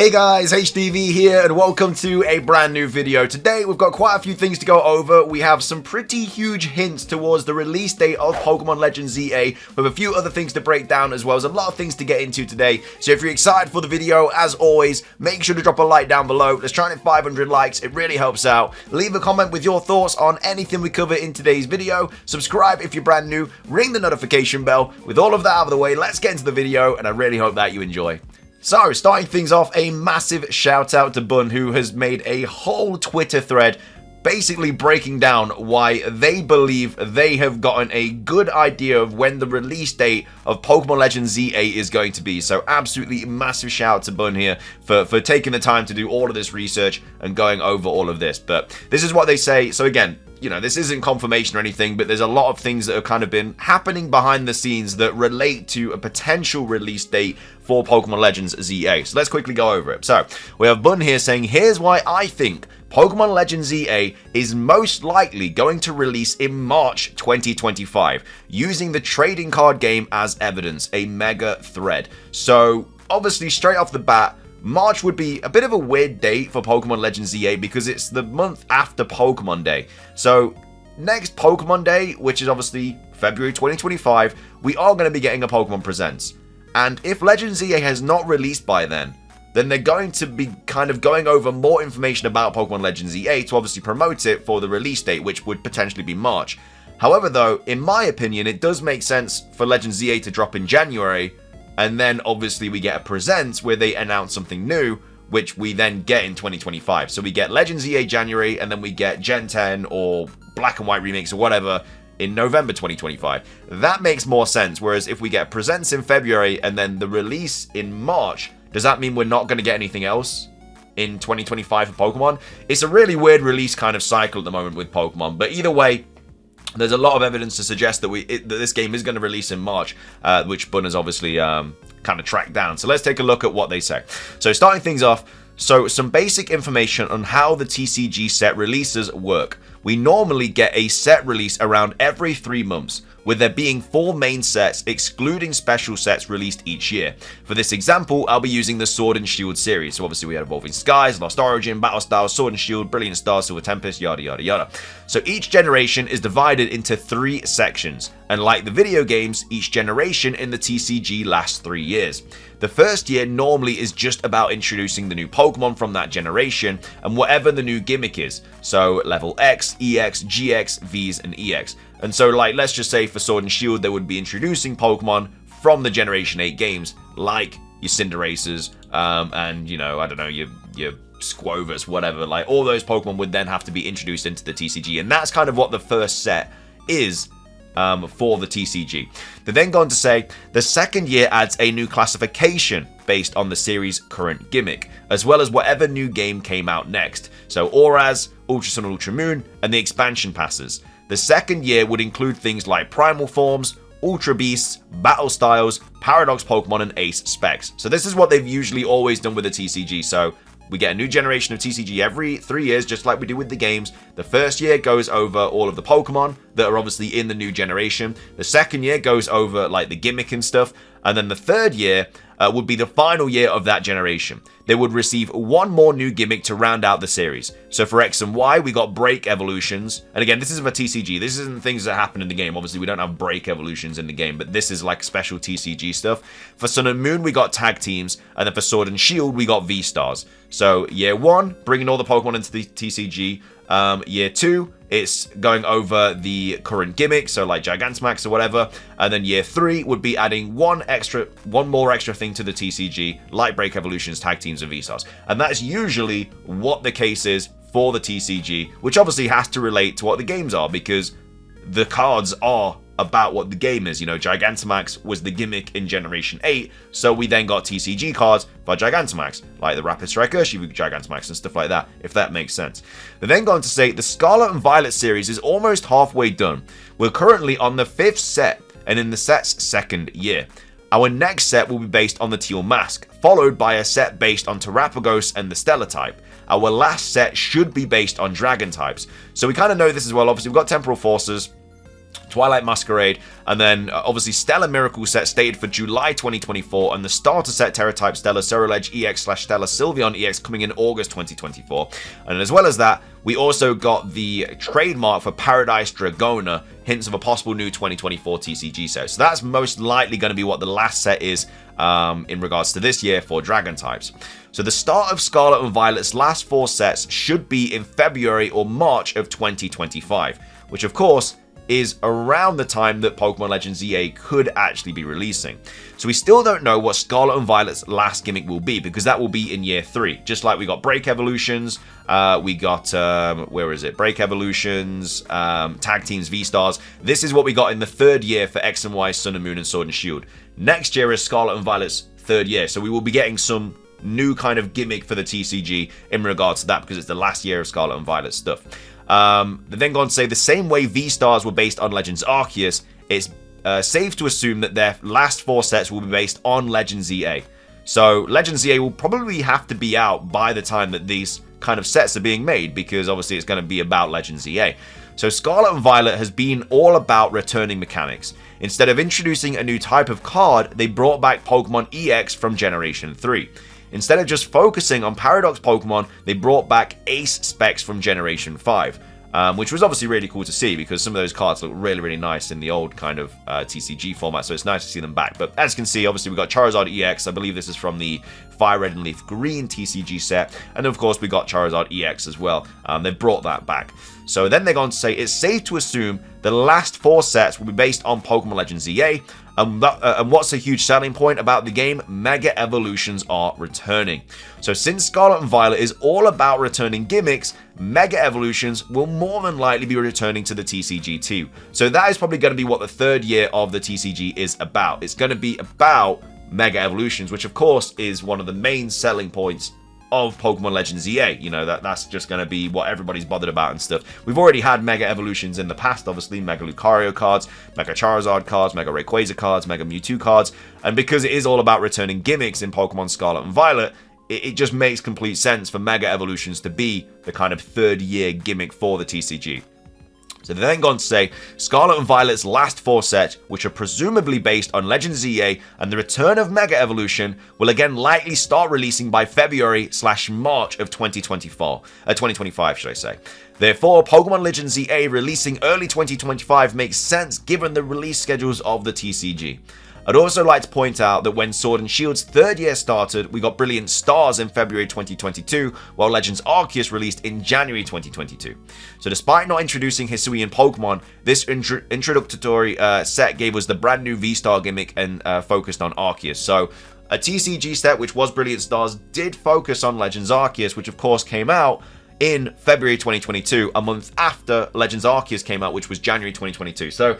Hey guys, HDvee here and welcome to a brand new video. Today we've got quite a few things to go over. We have some pretty huge hints towards the release date of Pokemon Legends ZA with a few other things to break down as well as a lot of things to get into today. So if you're excited for the video, as always, make sure to drop a like down below. Let's try and hit 500 likes, it really helps out. Leave a comment with your thoughts on anything we cover in today's video. Subscribe if you're brand new, ring the notification bell. With all of that out of the way, let's get into the video and I really hope that you enjoy. So, starting things off, a massive shout out to Bun, who has made a whole Twitter thread basically breaking down why they believe they have gotten a good idea of when the release date of Pokemon Legends ZA is going to be. So absolutely massive shout out to Bun here for taking the time to do all of this research and going over all of this. But this is what they say. So again, you know, this isn't confirmation or anything, but there's a lot of things that have kind of been happening behind the scenes that relate to a potential release date for Pokemon Legends ZA. So let's quickly go over it. So we have Bun here saying, here's why I think Pokemon Legends ZA is most likely going to release in March 2025, using the trading card game as evidence, a mega thread. So obviously straight off the bat, March would be a bit of a weird date for Pokemon Legends ZA because it's the month after Pokemon Day. So next Pokemon Day, which is obviously February 2025, we are going to be getting a Pokemon Presents. And if Legends ZA has not released by then they're going to be kind of going over more information about Pokemon Legends ZA to obviously promote it for the release date, which would potentially be March. However, though, in my opinion, it does make sense for Legends ZA to drop in January, and then obviously we get a Presents where they announce something new, which we then get in 2025. So we get Legends ZA January, and then we get Gen 10 or Black and White Remix or whatever in November 2025. That makes more sense, whereas if we get Presents in February and then the release in March, does that mean we're not going to get anything else in 2025 for Pokemon? It's a really weird release kind of cycle at the moment with Pokemon, but either way, there's a lot of evidence to suggest that that this game is going to release in March, which Bun has obviously kind of tracked down. So let's take a look at what they say. So starting things off, so some basic information on how the TCG set releases work. We normally get a set release around every 3 months, with there being 4 main sets excluding special sets released each year. For this example, I'll be using the Sword and Shield series. So obviously we had Evolving Skies, Lost Origin, Battle Styles, Sword and Shield, Brilliant Stars, Silver Tempest, yada yada yada. So each generation is divided into 3 sections, and like the video games, each generation in the TCG lasts 3 years. The first year normally is just about introducing the new Pokemon from that generation and whatever the new gimmick is. So level X, EX, GX, Vs, and EX. And so like, let's just say for Sword and Shield, they would be introducing Pokemon from the Generation 8 games, like your Cinderaces, and you know, I don't know, your Squovus, whatever. Like all those Pokemon would then have to be introduced into the TCG. And that's kind of what the first set is for the TCG. They then go on to say, the second year adds a new classification based on the series' current gimmick, as well as whatever new game came out next. So Auras, Ultra Sun and Ultra Moon, and the expansion passes. The second year would include things like Primal Forms, Ultra Beasts, Battle Styles, Paradox Pokemon, and Ace Specs. So this is what they've usually always done with the TCG. So we get a new generation of TCG every 3 years, just like we do with the games. The first year goes over all of the Pokemon that are obviously in the new generation. The second year goes over like the gimmick and stuff. And then the third year would be the final year of that generation. They would receive 1 more new gimmick to round out the series. So for X and Y, we got Break Evolutions. And again, this is for TCG. This isn't things that happen in the game. Obviously, we don't have Break Evolutions in the game, but this is like special TCG stuff. For Sun and Moon, we got Tag Teams. And then for Sword and Shield, we got V-Stars. So year 1, bringing all the Pokemon into the TCG. Year 2, it's going over the current gimmick, so like Gigantamax or whatever. And then year 3 would be adding one more extra thing to the TCG, like Break Evolutions, Tag Teams, and V-Stars. And that's usually what the case is for the TCG, which obviously has to relate to what the games are, because the cards are about what the game is. You know, Gigantamax was the gimmick in Generation 8, so we then got TCG cards for Gigantamax, like the Rapid Strike Urshifu Gigantamax and stuff like that, if that makes sense. They then go on to say, the Scarlet and Violet series is almost halfway done. We're currently on the 5th set, and in the set's 2nd year. Our next set will be based on the Teal Mask, followed by a set based on Terapagos and the Stellar type. Our last set should be based on Dragon types. So we kind of know this as well. Obviously, we've got Temporal Forces, Twilight Masquerade, and then obviously Stellar Miracle set stated for July 2024, and the starter set Terra-type Stellar Ceruledge EX/Stellar Sylveon EX coming in August 2024. And as well as that, we also got the trademark for Paradise Dragona, hints of a possible new 2024 TCG set. So that's most likely going to be what the last set is in regards to this year for Dragon types. So the start of Scarlet and Violet's last 4 sets should be in February or March of 2025, which of course is around the time that Pokemon Legends EA could actually be releasing. So we still don't know what Scarlet and Violet's last gimmick will be, because that will be in year 3. Just like we got Break Evolutions, we got, where is it? Break Evolutions, Tag Teams, V-Stars. This is what we got in the 3rd year for X and Y, Sun and Moon, and Sword and Shield. Next year is Scarlet and Violet's 3rd year, so we will be getting some new kind of gimmick for the TCG in regards to that, because it's the last year of Scarlet and Violet stuff. They then go on to say the same way V-Stars were based on Legends Arceus, it's safe to assume that their last 4 sets will be based on Legends EA. So Legends EA will probably have to be out by the time that these kind of sets are being made, because obviously it's going to be about Legends EA. So Scarlet and Violet has been all about returning mechanics. Instead of introducing a new type of card, they brought back Pokemon EX from Generation 3. Instead of just focusing on Paradox Pokemon, they brought back Ace specs from Generation 5, which was obviously really cool to see, because some of those cards look really, really nice in the old kind of TCG format, so it's nice to see them back. But as you can see, obviously we got Charizard EX, I believe this is from the Fire Red and Leaf Green TCG set, and of course we got Charizard EX as well. They brought that back. So then they're going to say it's safe to assume the last 4 sets will be based on Pokemon Legends EA, and what's a huge selling point about the game? Mega Evolutions are returning. So since Scarlet and Violet is all about returning gimmicks, Mega Evolutions will more than likely be returning to the TCG too. So that is probably going to be what the 3rd year of the TCG is about. It's going to be about Mega Evolutions, which of course is one of the main selling points of Pokemon Legends EA. You know, that's just going to be what everybody's bothered about and stuff. We've already had Mega Evolutions in the past, obviously, Mega Lucario cards, Mega Charizard cards, Mega Rayquaza cards, Mega Mewtwo cards, and because it is all about returning gimmicks in Pokemon Scarlet and Violet, it just makes complete sense for Mega Evolutions to be the kind of 3rd year gimmick for the TCG. So they then go on to say, Scarlet and Violet's last 4 sets, which are presumably based on Legends EA and the return of Mega Evolution, will again likely start releasing by February/March of 2025, should I say. Therefore, Pokemon Legends EA releasing early 2025 makes sense given the release schedules of the TCG. I'd also like to point out that when Sword and Shield's 3rd year started, we got Brilliant Stars in February 2022, while Legends Arceus released in January 2022. So despite not introducing Hisuian Pokemon, this introductory set gave us the brand new V-Star gimmick and focused on Arceus. So a TCG set, which was Brilliant Stars, did focus on Legends Arceus, which of course came out in February 2022, a month after Legends Arceus came out, which was January 2022. So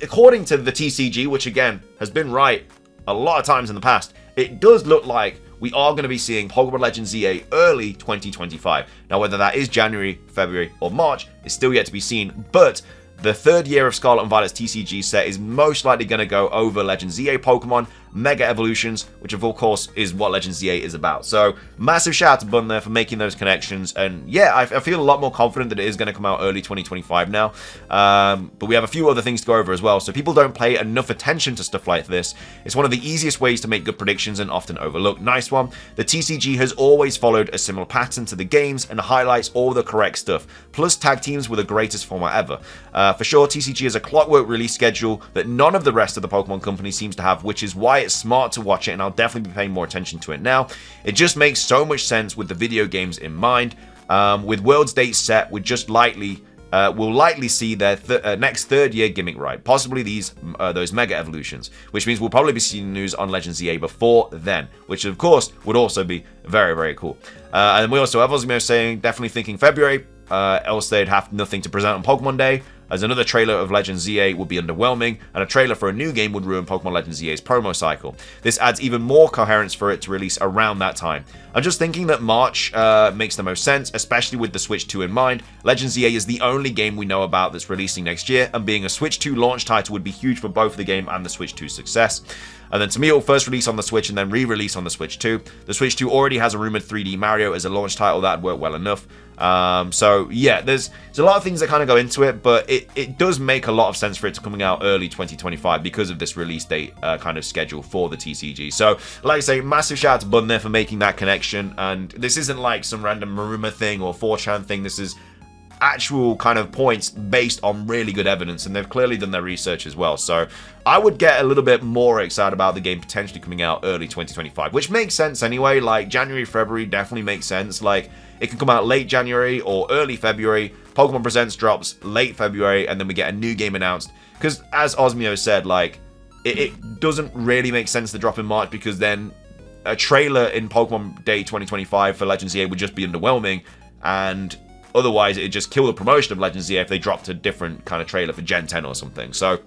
according to the TCG, which again has been right a lot of times in the past, it does look like we are going to be seeing Pokemon Legends EA early 2025. Now, whether that is January, February, or March is still yet to be seen, but the 3rd year of Scarlet and Violet's TCG set is most likely going to go over Legends EA Pokemon, Mega Evolutions, which of course is what Legends EA is about. So massive shout out to Bun there for making those connections, and yeah, I feel a lot more confident that it is going to come out early 2025 now. But we have a few other things to go over as well, so people don't pay enough attention to stuff like this. It's one of the easiest ways to make good predictions and often overlooked. Nice one. The TCG has always followed a similar pattern to the games and highlights all the correct stuff. Plus, tag teams were the greatest format ever. For sure, TCG has a clockwork release schedule that none of the rest of the Pokemon company seems to have, which is why it's smart to watch it, and I'll definitely be paying more attention to it now. It just makes so much sense with the video games in mind. With World's Date set, we'll likely see their next 3rd year gimmick right, possibly those Mega Evolutions, which means we'll probably be seeing news on Legends EA before then, which of course would also be very, very cool. And we also have Osmo saying, definitely thinking February, else they'd have nothing to present on Pokemon Day, as another trailer of Legends EA would be underwhelming, and a trailer for a new game would ruin Pokemon Legends EA's promo cycle. This adds even more coherence for it to release around that time. I'm just thinking that March makes the most sense, especially with the Switch 2 in mind. Legends EA is the only game we know about that's releasing next year, and being a Switch 2 launch title would be huge for both the game and the Switch 2 success. And then to me, it'll first release on the Switch and then re-release on the Switch 2. The Switch 2 already has a rumored 3D Mario as a launch title. That'd work well enough. So yeah, there's a lot of things that kind of go into it, but it does make a lot of sense for it to coming out early 2025 because of this release date kind of schedule for the TCG. So like I say, massive shout out to Bun there for making that connection. And this isn't like some random rumor thing or 4chan thing. This is actual kind of points based on really good evidence, and they've clearly done their research as well. So I would get a little bit more excited about the game potentially coming out early 2025, which makes sense anyway. Like January, February definitely makes sense. Like it can come out late January or early February. Pokemon Presents drops late February, and then we get a new game announced. Because as Osmio said, like it doesn't really make sense to drop in March, because then a trailer in Pokemon Day 2025 for Legends EA would just be underwhelming, and otherwise it'd just kill the promotion of Legends EA if they dropped a different kind of trailer for Gen 10 or something. So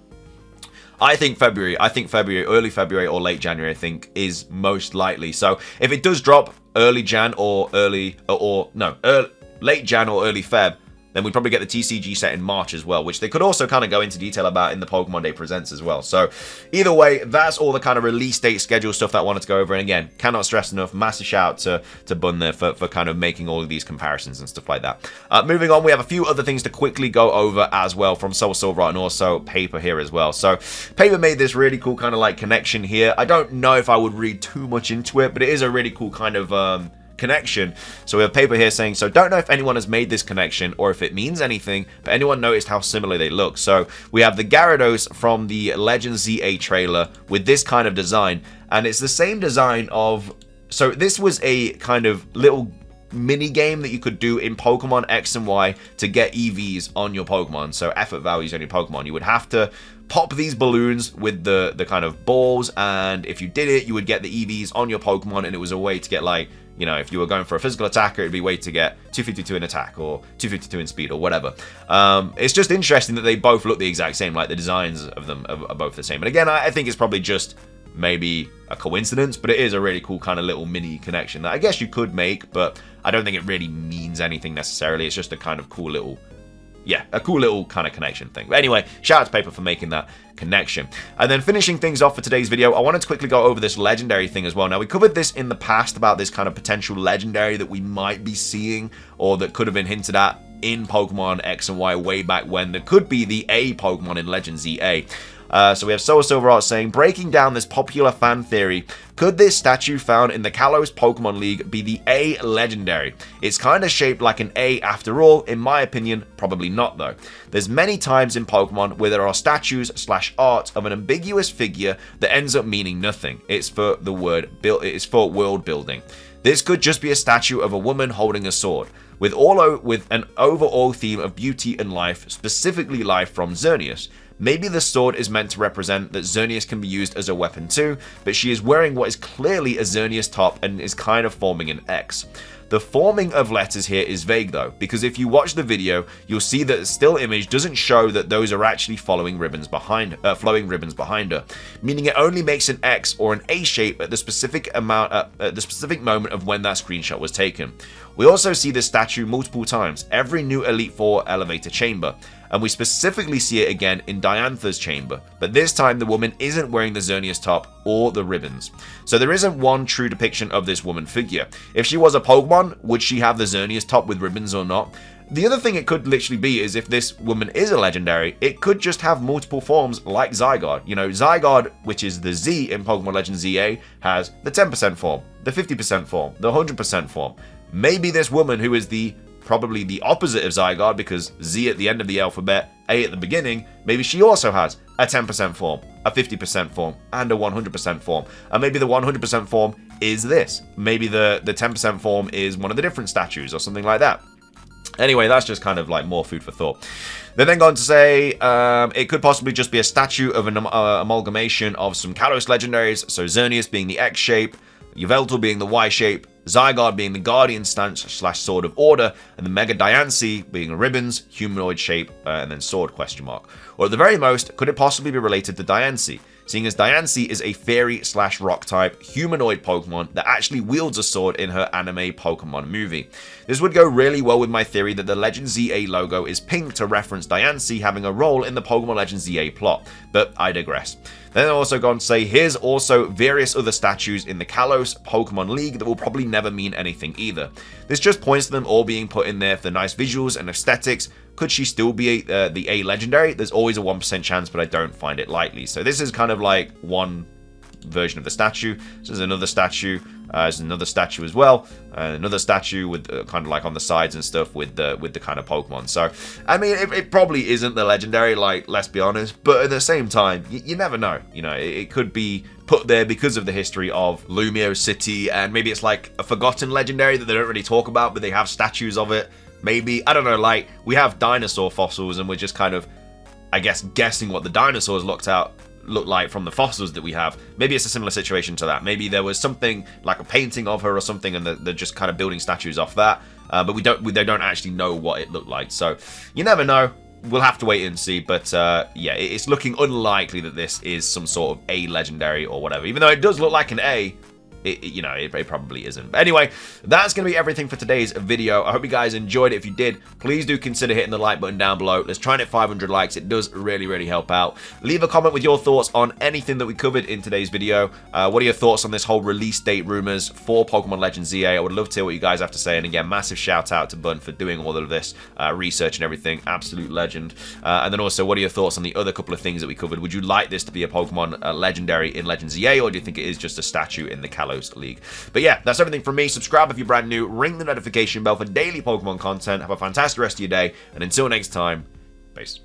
I think February, early February or late January, I think is most likely. So if it does drop early Jan or late Jan or early Feb, then we'd probably get the TCG set in March as well, which they could also kind of go into detail about in the Pokemon Day Presents as well. So either way, that's all the kind of release date schedule stuff that I wanted to go over. And again, cannot stress enough, massive shout out to Bun there for kind of making all of these comparisons and stuff like that. Moving on, we have a few other things to quickly go over as well from Soul Silver and also Paper here as well. So Paper made this really cool kind of like connection here. I don't know if I would read too much into it, but it is a really cool kind of connection. So we have Paper here saying, so don't know if anyone has made this connection or if it means anything, but anyone noticed how similar they look. So we have the Gyarados from the Legends ZA trailer with this kind of design, and it's the same design of, so this was a kind of little mini game that you could do in Pokemon X and Y to get EVs on your Pokemon, so effort values on your Pokemon. You would have to pop these balloons with the kind of balls, and if you did it, you would get the EVs on your Pokemon, and it was a way to get, like, you know, if you were going for a physical attacker, it'd be a way to get 252 in attack or 252 in speed or whatever. It's just interesting that they both look the exact same, like the designs of them are both the same. And again, I think it's probably just maybe a coincidence, but it is a really cool kind of little mini connection that I guess you could make, but I don't think it really means anything necessarily. It's just a kind of cool little, yeah, a cool little kind of connection thing. But anyway, shout out to Paper for making that connection. And then finishing things off for today's video, I wanted to quickly go over this legendary thing as well. Now, we covered this in the past about this kind of potential legendary that we might be seeing, or that could have been hinted at in Pokemon X and Y way back when. There could be the A Pokemon in Legends EA. So we have Soul Silver Art saying, breaking down this popular fan theory, could this statue found in the Kalos Pokemon League be the A Legendary? It's kind of shaped like an A after all, in my opinion, probably not though. There's many times in Pokemon where there are statues / art of an ambiguous figure that ends up meaning nothing. It's for the word build, it's for world building. This could just be a statue of a woman holding a sword, with an overall theme of beauty and life, specifically life from Xerneas. Maybe the sword is meant to represent that Xerneas can be used as a weapon too, but she is wearing what is clearly a Xerneas top and is kind of forming an X. The forming of letters here is vague though, because if you watch the video, you'll see that the still image doesn't show that those are actually flowing ribbons behind her, meaning it only makes an X or an A shape at the specific moment of when that screenshot was taken. We also see this statue multiple times, every new Elite Four elevator chamber, and we specifically see it again in Diantha's chamber, but this time the woman isn't wearing the Xerneas top or the ribbons. So there isn't one true depiction of this woman figure. If she was a Pokemon, would she have the Xerneas top with ribbons or not? The other thing it could literally be is if this woman is a legendary, it could just have multiple forms like Zygarde. You know, Zygarde, which is the Z in Pokemon Legends ZA, has the 10% form, the 50% form, the 100% form. Maybe this woman, who is probably the opposite of Zygarde, because Z at the end of the alphabet, A at the beginning, maybe she also has a 10% form, a 50% form, and a 100% form. And maybe the 100% form is this. Maybe the 10% form is one of the different statues or something like that. Anyway, that's just kind of like more food for thought. They then go on to say it could possibly just be a statue of an amalgamation of some Kalos legendaries, so Xerneas being the X shape, Yveltal being the Y shape, Zygarde being the Guardian stance / Sword of Order, and the Mega Diancie being a ribbons, humanoid shape, and then sword ? Or at the very most, could it possibly be related to Diancie, seeing as Diancie is a fairy / rock type humanoid Pokemon that actually wields a sword in her anime Pokemon movie. This would go really well with my theory that the Legends ZA logo is pink to reference Diancie having a role in the Pokemon Legends ZA plot, but I digress. Then they'll also go on to say, here's also various other statues in the Kalos Pokemon League that will probably never mean anything either. This just points to them all being put in there for the nice visuals and aesthetics. Could she still be the A legendary? There's always a 1% chance, but I don't find it likely. So this is kind of like one version of the statue. So there's another statue. There's another statue as well. Another statue with kind of like on the sides and stuff with the kind of Pokemon. So, I mean, it probably isn't the legendary, like, let's be honest. But at the same time, you never know. You know, it could be put there because of the history of Lumiose City. And maybe it's like a forgotten legendary that they don't really talk about, but they have statues of it. Maybe, I don't know, like, we have dinosaur fossils and we're just kind of, I guess, guessing what the dinosaurs look like from the fossils that we have. Maybe it's a similar situation to that. Maybe there was something like a painting of her or something, and they're just kind of building statues off that. But they don't actually know what it looked like. So you never know. We'll have to wait and see. But yeah, it's looking unlikely that this is some sort of A legendary or whatever. Even though it does look like an A. It probably isn't. But anyway, that's going to be everything for today's video. I hope you guys enjoyed it. If you did, please do consider hitting the like button down below. Let's try and hit 500 likes. It does really, really help out. Leave a comment with your thoughts on anything that we covered in today's video. What are your thoughts on this whole release date rumors for Pokemon Legends ZA? I would love to hear what you guys have to say. And again, massive shout out to Bun for doing all of this research and everything. Absolute legend. And then also, what are your thoughts on the other couple of things that we covered? Would you like this to be a Pokemon legendary in Legends ZA, or do you think it is just a statue in the Kalos League? But yeah, that's everything from me. Subscribe if you're brand new, ring the notification bell for daily Pokemon content. Have a fantastic rest of your day, and until next time, peace.